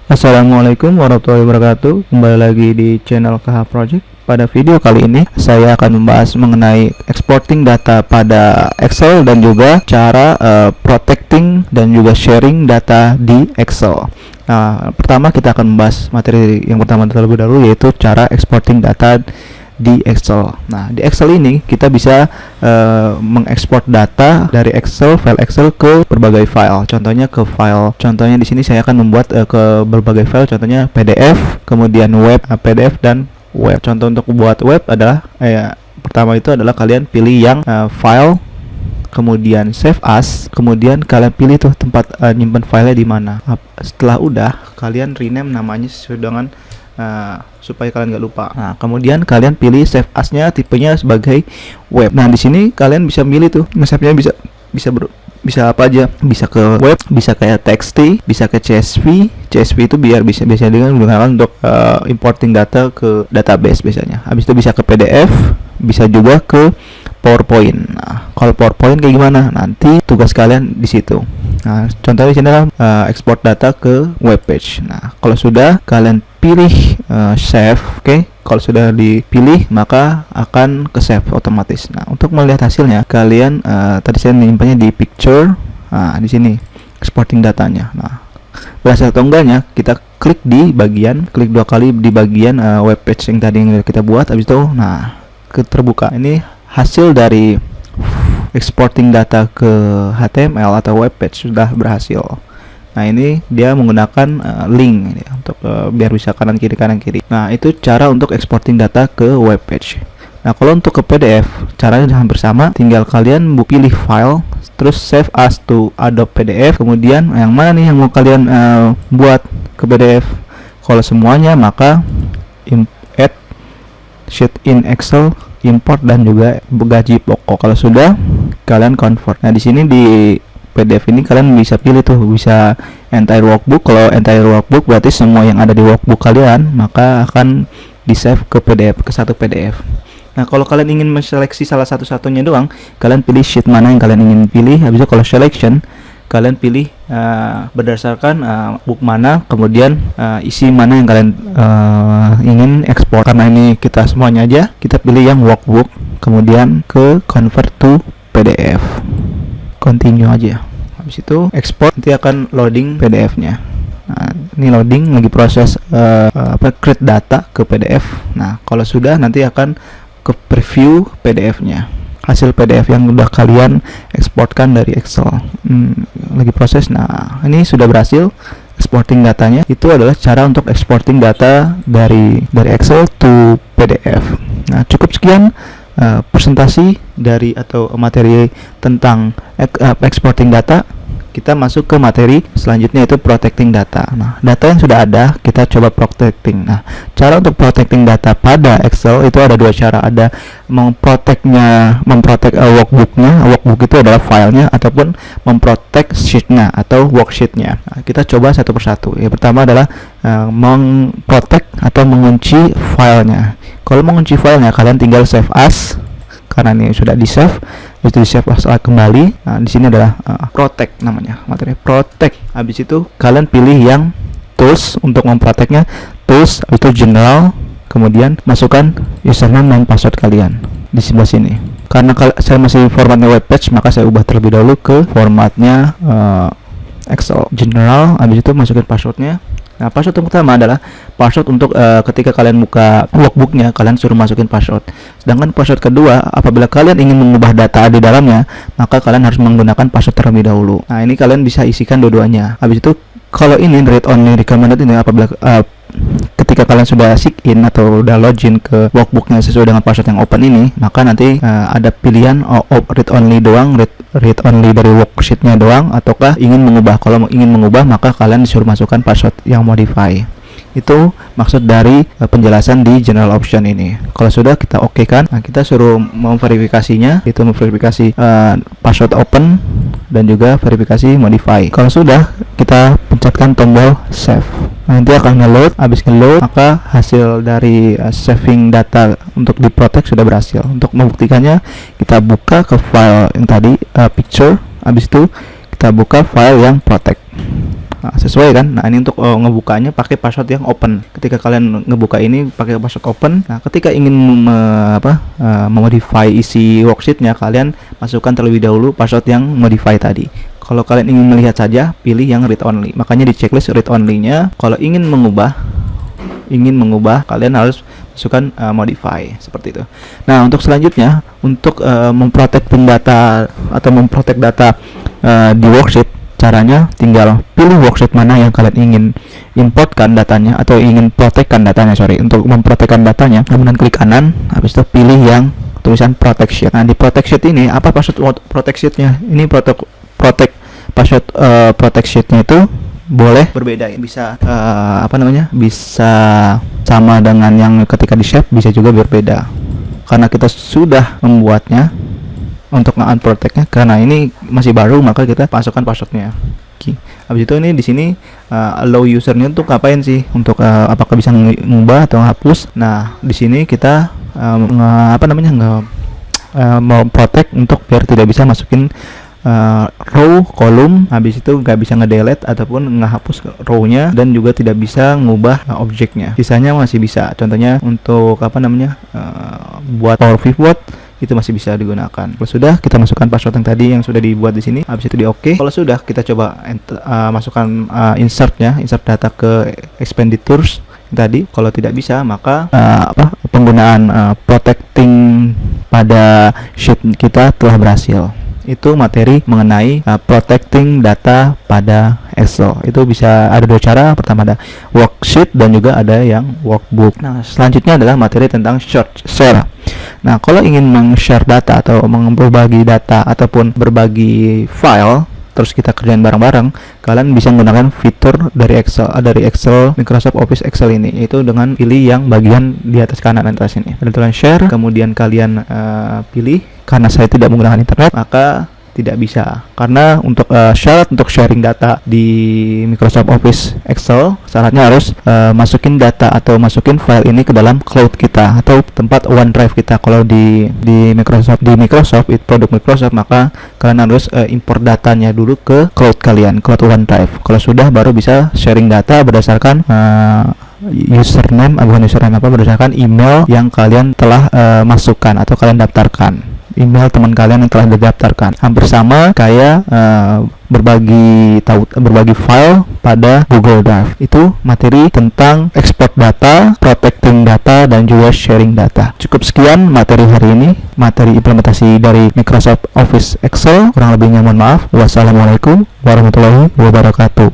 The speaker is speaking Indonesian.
Assalamualaikum warahmatullahi wabarakatuh. Kembali lagi di channel KH Project. Pada video kali ini saya akan membahas mengenai exporting data pada Excel dan juga cara protecting dan juga sharing data di Excel. Nah, pertama kita akan membahas materi yang pertama terlebih dahulu, yaitu cara exporting data di Excel. Nah, di Excel ini kita bisa mengekspor data dari Excel, file Excel ke berbagai file. Contohnya contohnya di sini saya akan membuat ke berbagai file, contohnya PDF, kemudian web, PDF dan web. Contoh untuk buat web adalah pertama itu adalah kalian pilih yang file, kemudian save as, kemudian kalian pilih tuh tempat nyimpan filenya di mana. Setelah udah, kalian rename namanya sesuai dengan supaya kalian nggak lupa. Nah, kemudian kalian pilih save as-nya tipenya sebagai web. Nah, di sini kalian bisa milih tuh, save-nya bisa apa aja, bisa ke web, bisa kayak TXT, bisa ke CSV. CSV itu bisa digunakan untuk importing data ke database biasanya. Habis itu bisa ke PDF, bisa juga ke PowerPoint. Nah, kalau PowerPoint kayak gimana? Nanti tugas kalian di situ. Nah, contohnya di sini export data ke web page. Nah, kalau sudah kalian pilih save, oke. Kalau sudah dipilih maka akan ke save otomatis. Nah, untuk melihat hasilnya kalian tadi saya menyimpannya di picture. Nah, di sini exporting datanya. Nah, berhasil atau enggaknya kita klik dua kali di bagian web page yang tadi yang kita buat. Habis itu terbuka ini hasil dari exporting data ke HTML atau web page sudah berhasil. Nah, ini dia menggunakan link ya, untuk biar bisa kanan kiri. Nah, itu cara untuk exporting data ke web page. Nah, kalau untuk ke PDF caranya hampir sama, tinggal kalian pilih file, terus save as to Adobe PDF, kemudian yang mana nih yang mau kalian buat ke PDF. Kalau semuanya maka add sheet in Excel, import dan juga gaji pokok. Kalau sudah kalian convert. Nah, di sini di PDF ini kalian bisa pilih tuh, bisa entire workbook. Kalau entire workbook berarti semua yang ada di workbook kalian, maka akan di save ke PDF, ke satu PDF. Nah, kalau kalian ingin menseleksi salah satu-satunya doang, kalian pilih sheet mana yang kalian ingin pilih. Habis itu kalau selection, kalian pilih berdasarkan book mana, kemudian isi mana yang kalian ingin ekspor. Karena ini kita semuanya aja, kita pilih yang workbook, kemudian ke convert to PDF, continue aja. Habis itu export, nanti akan loading PDF-nya. Nah, ini loading lagi proses create data ke PDF. Nah, kalau sudah nanti akan ke preview PDF-nya, hasil PDF yang udah kalian eksporkan dari Excel. Lagi proses. Nah, ini sudah berhasil exporting datanya. Itu adalah cara untuk exporting data dari Excel to PDF. Nah, cukup sekian presentasi dari atau materi tentang exporting data. Kita masuk ke materi selanjutnya, yaitu protecting data. Nah, data yang sudah ada kita coba protecting. Nah, cara untuk protecting data pada Excel itu ada dua cara. Ada memprotect workbooknya. Workbook itu adalah filenya, ataupun memprotect sheetnya atau worksheetnya. Nah, kita coba satu persatu. Yang pertama adalah memprotect atau mengunci filenya. Kalau mengunci filenya, kalian tinggal save as, karena ini sudah di save. Itu di save as kembali. Nah, di sini adalah protect namanya, materi protect. Habis itu kalian pilih yang tools untuk memproteknya, tools itu general, kemudian masukkan username dan password kalian di sebelah sini. Karena saya masih formatnya web page, maka saya ubah terlebih dahulu ke formatnya Excel general. Habis itu masukin passwordnya. Nah, password yang pertama adalah password untuk ketika kalian buka workbooknya, kalian suruh masukin password. Sedangkan password kedua, apabila kalian ingin mengubah data di dalamnya, maka kalian harus menggunakan password terlebih dahulu. Nah, ini kalian bisa isikan dua-duanya. Habis itu kalau ini read only recommended ini, apabila ketika kalian sudah sign in atau udah login ke workbooknya sesuai dengan password yang open ini, maka nanti ada pilihan read only doang, read only dari worksheetnya doang, ataukah ingin mengubah. Kalau ingin mengubah, maka kalian disuruh masukkan password yang modify. Itu maksud dari penjelasan di general option ini. Kalau sudah kita oke kan, nah, kita suruh memverifikasinya, itu memverifikasi password open dan juga verifikasi modify. Kalau sudah, kita pencetkan tombol save. Nah, nanti akan ngeload. Habis ngeload, maka hasil dari saving data untuk diprotect sudah berhasil. Untuk membuktikannya, kita buka ke file yang tadi picture. Habis itu kita buka file yang protect. Nah, sesuai kan? Nah, ini untuk ngebukanya pakai password yang open. Ketika kalian ngebuka ini pakai password open, nah ketika ingin memodify isi worksheetnya, kalian masukkan terlebih dahulu password yang modify tadi. Kalau kalian ingin melihat saja, pilih yang read only. Makanya di checklist read only-nya, kalau ingin mengubah, kalian harus masukkan modify seperti itu. Nah, untuk selanjutnya, untuk memprotect data atau memprotect data di worksheet, caranya tinggal pilih worksheet mana yang kalian ingin importkan datanya atau ingin protectkan datanya. Untuk memprotekkan datanya, kemudian klik kanan, habis itu pilih yang tulisan protect sheet. Nah, di protect sheet ini apa password protect sheetnya? Ini protect password protect sheetnya itu boleh berbeda, bisa bisa sama dengan yang ketika di save, bisa juga berbeda karena kita sudah membuatnya untuk nge-unprotect-nya. Karena ini masih baru, maka kita masukkan passwordnya. Habis itu ini di sini allow usernya untuk ngapain sih? Untuk apakah bisa ngubah atau hapus? Nah, di sini kita mau protect untuk biar tidak bisa masukin row, kolom, habis itu nggak bisa ngedelete ataupun ngehapus row-nya, dan juga tidak bisa ngubah objeknya. Sisanya masih bisa. Contohnya untuk buat Power Pivot itu masih bisa digunakan. Kalau sudah, kita masukkan password yang tadi yang sudah dibuat di sini. Habis itu di OK. Kalau sudah, kita coba masukkan insert data ke expenditures tadi. Kalau tidak bisa, maka penggunaan protecting pada sheet kita telah berhasil. Itu materi mengenai protecting data pada Excel. Itu bisa ada dua cara. Pertama ada worksheet dan juga ada yang workbook. Nah, selanjutnya adalah materi tentang share. Nah, kalau ingin meng-share data atau berbagi data ataupun berbagi file, terus kita kerjain bareng-bareng, kalian bisa menggunakan fitur dari Excel Microsoft Office Excel ini, yaitu dengan pilih yang bagian di atas kanan atas ini. Ada tulisan share, kemudian kalian pilih. Karena saya tidak menggunakan internet, maka tidak bisa. Karena untuk syarat untuk sharing data di Microsoft Office Excel, syaratnya harus masukin data atau masukin file ini ke dalam cloud kita atau tempat OneDrive kita. Kalau di Microsoft produk Microsoft, maka kalian harus import datanya dulu ke cloud kalian, cloud OneDrive. Kalau sudah, baru bisa sharing data berdasarkan berdasarkan email yang kalian telah masukkan atau kalian daftarkan. Email teman kalian yang telah didaftarkan. Hampir sama kayak berbagi file pada Google Drive. Itu materi tentang export data, protecting data, dan juga sharing data. Cukup sekian materi hari ini, materi implementasi dari Microsoft Office Excel. Kurang lebihnya mohon maaf. Wassalamualaikum warahmatullahi wabarakatuh.